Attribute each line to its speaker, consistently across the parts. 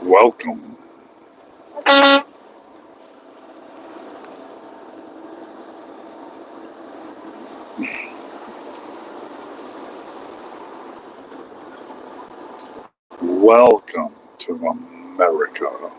Speaker 1: Welcome. Welcome to America.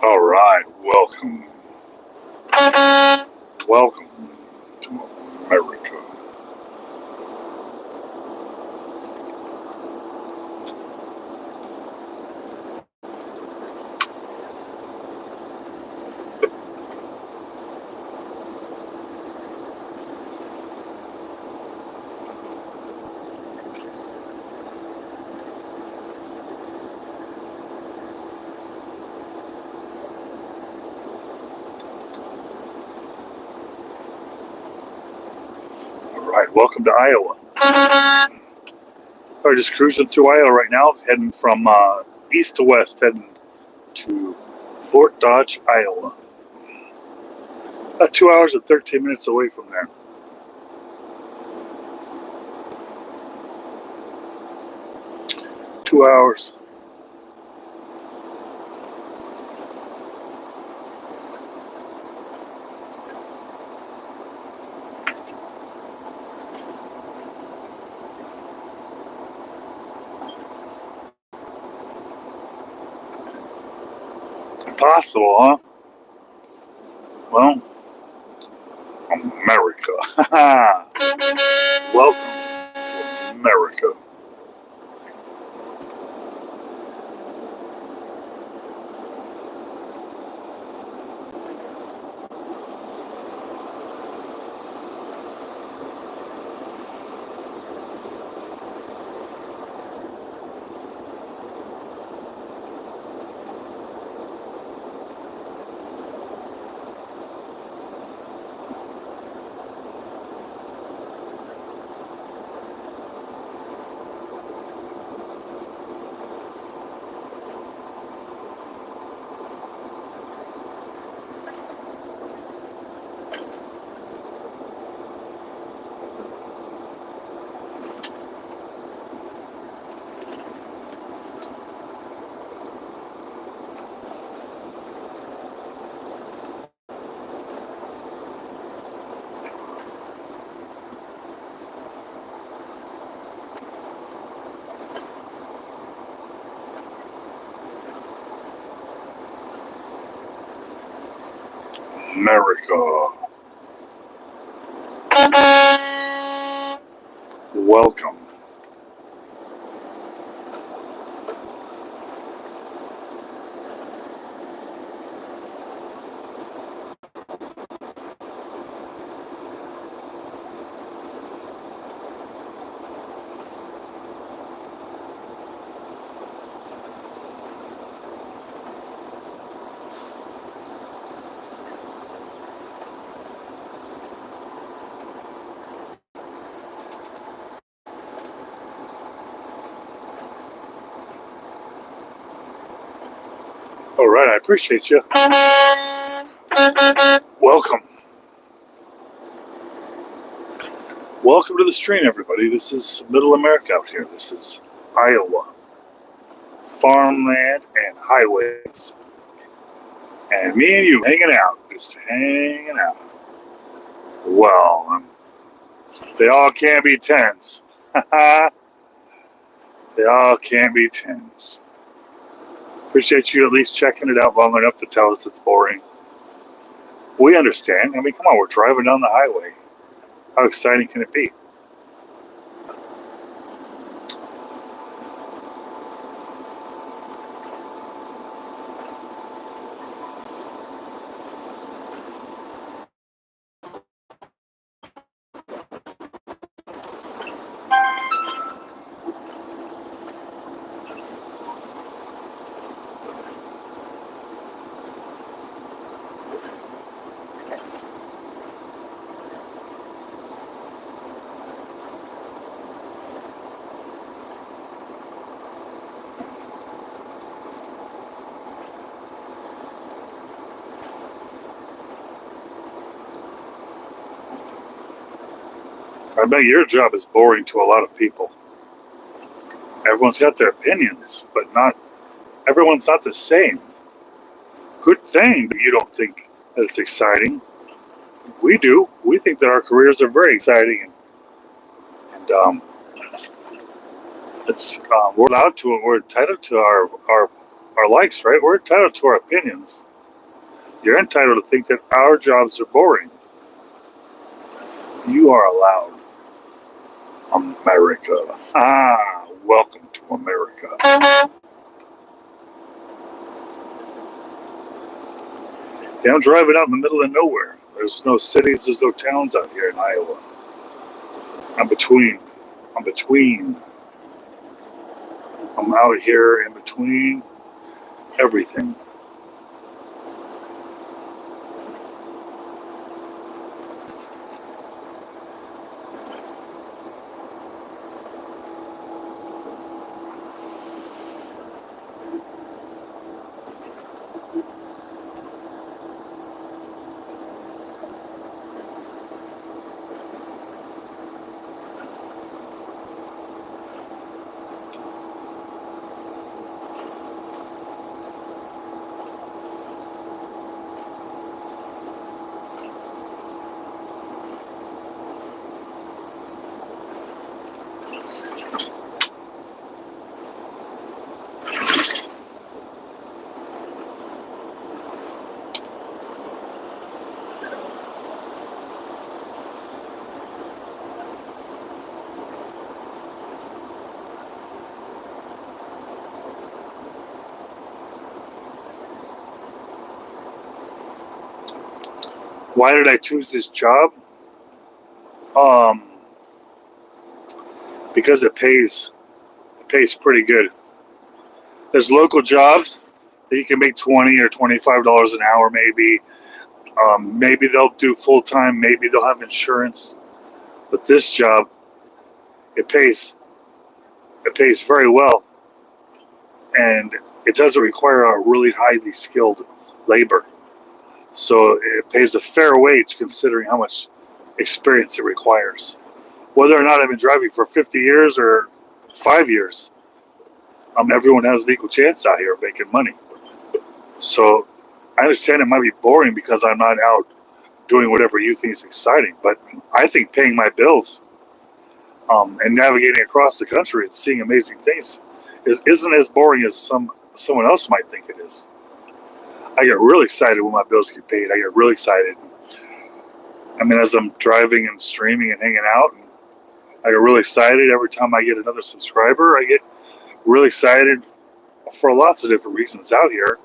Speaker 1: All right, welcome. Welcome to America. All right, welcome to Iowa. We're just cruising through Iowa right now, heading from east to west, heading to Fort Dodge, Iowa. About 2 hours and 13 minutes away from there. Two hours. Impossible, huh? Well, America. Welcome to America. America. Welcome. All right, I appreciate you. Welcome. Welcome to the stream, everybody. This is Middle America out here. This is Iowa. Farmland and highways. And me and you hanging out. Just hanging out. Well, they all can't be tens. They all can't be tens. Appreciate you at least checking it out long enough to tell us it's boring. We understand. I mean, come on, we're driving down the highway. How exciting can it be? I bet your job is boring to a lot of people. Everyone's got their opinions, but everyone's not the same. Good thing that you don't think that it's exciting. We do. We think that our careers are very exciting, and we're allowed to. We're entitled to our likes, right? We're entitled to our opinions. You're entitled to think that our jobs are boring. You are allowed. America. Welcome to America. Yeah, I'm driving out in the middle of nowhere. There's no cities, there's no towns out here in Iowa. I'm between. I'm out here in between everything. Why did I choose this job? Because it pays pretty good. There's local jobs that you can make $20 or $25 an hour, maybe. Maybe they'll do full time. Maybe they'll have insurance. But this job, it pays very well, and it doesn't require a really highly skilled labor. So it pays a fair wage considering how much experience it requires. Whether or not I've been driving for 50 years or 5 years, everyone has an equal chance out here of making money. So I understand it might be boring because I'm not out doing whatever you think is exciting, but I think paying my bills and navigating across the country and seeing amazing things isn't as boring as someone else might think it is. I get really excited when my bills get paid. I get really excited. I mean, as I'm driving and streaming and hanging out, and I get really excited every time I get another subscriber. I get really excited for lots of different reasons out here.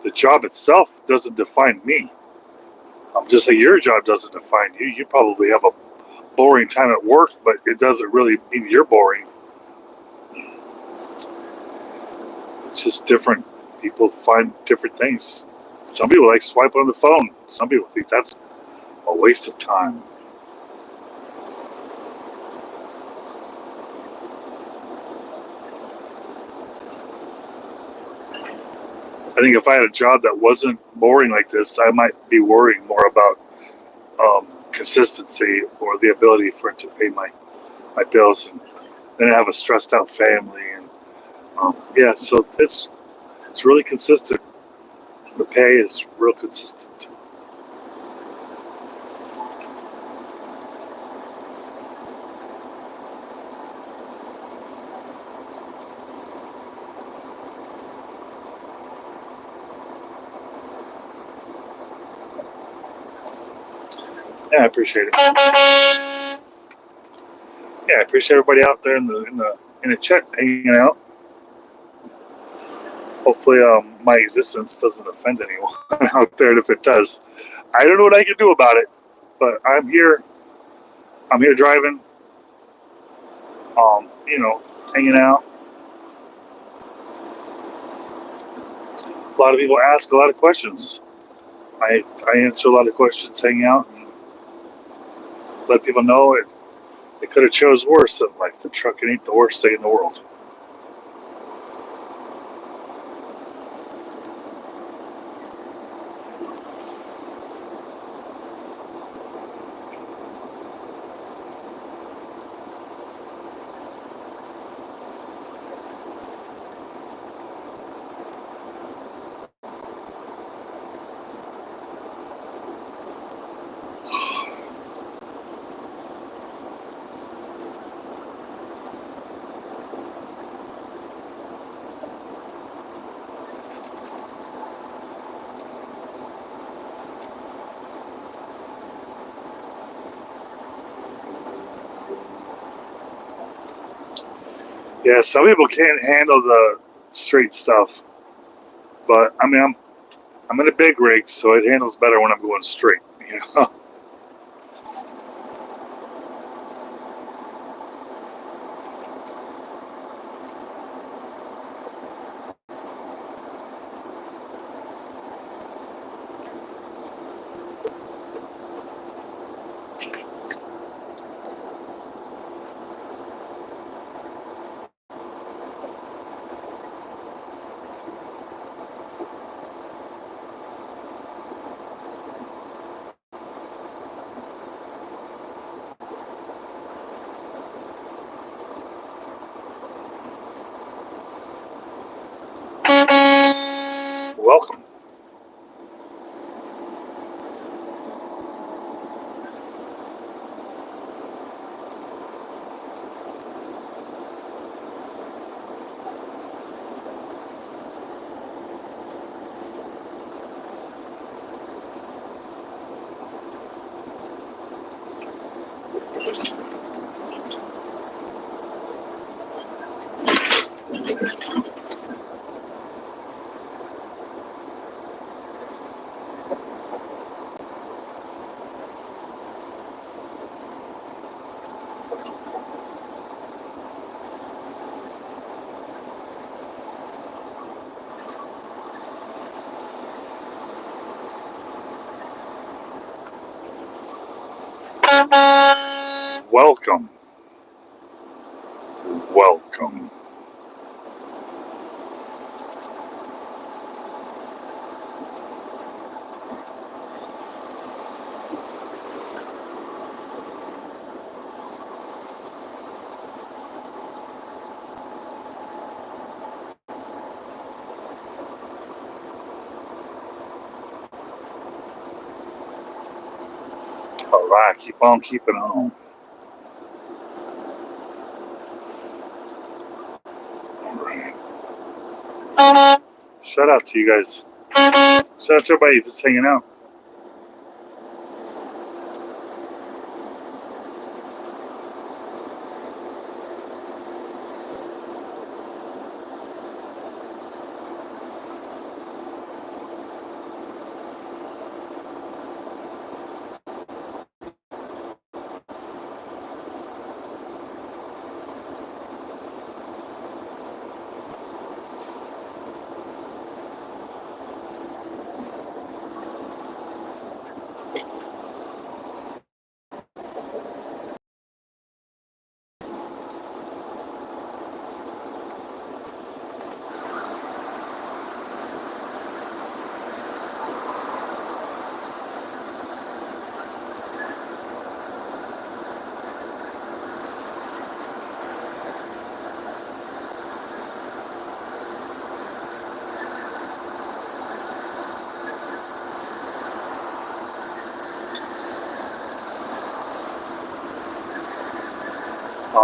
Speaker 1: The job itself doesn't define me. Just like your job doesn't define you. You probably have a boring time at work, but it doesn't really mean you're boring. It's just different. People find different things. Some people like swiping on the phone. Some people think that's a waste of time. I think if I had a job that wasn't boring like this, I might be worrying more about consistency or the ability for it to pay my bills, and then I have a stressed out family, and yeah, so it's really consistent. The pay is real consistent. Yeah, I appreciate it. Yeah, I appreciate everybody out there in the chat hanging out. Hopefully, my existence doesn't offend anyone out there. And if it does, I don't know what I can do about it. But I'm here. I'm here driving. Hanging out. A lot of people ask a lot of questions. I answer a lot of questions, hang out, and let people know it could have chose worse in life. The trucking ain't the worst thing in the world. Yeah, some people can't handle the straight stuff, but I mean, I'm in a big rig, so it handles better when I'm going straight. You know. Welcome. Welcome. Welcome. All right, keep on keeping on. All right. Shout out to you guys. Shout out to everybody just hanging out.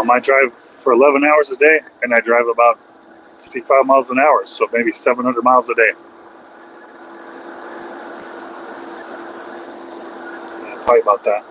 Speaker 1: I drive for 11 hours a day, and I drive about 65 miles an hour, so maybe 700 miles a day. Yeah, probably about that.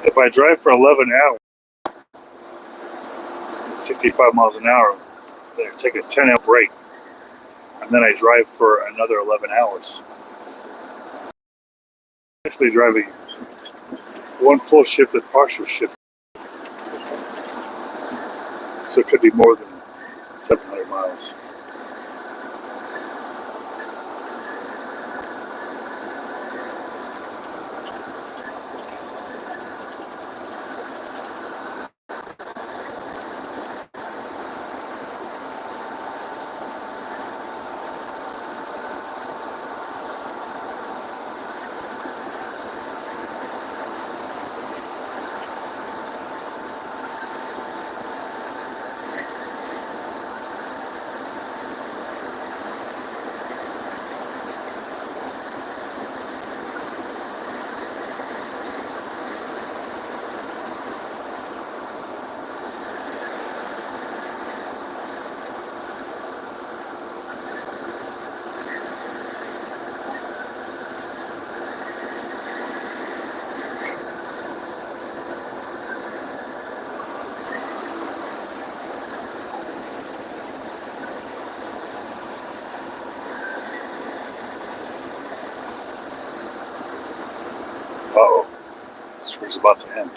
Speaker 1: If I drive for 11 hours, 65 miles an hour, then I take a 10-hour break, and then I drive for another 11 hours. Actually driving one full shift and partial shift, so it could be more than 700 miles. Uh-oh, this was about to end.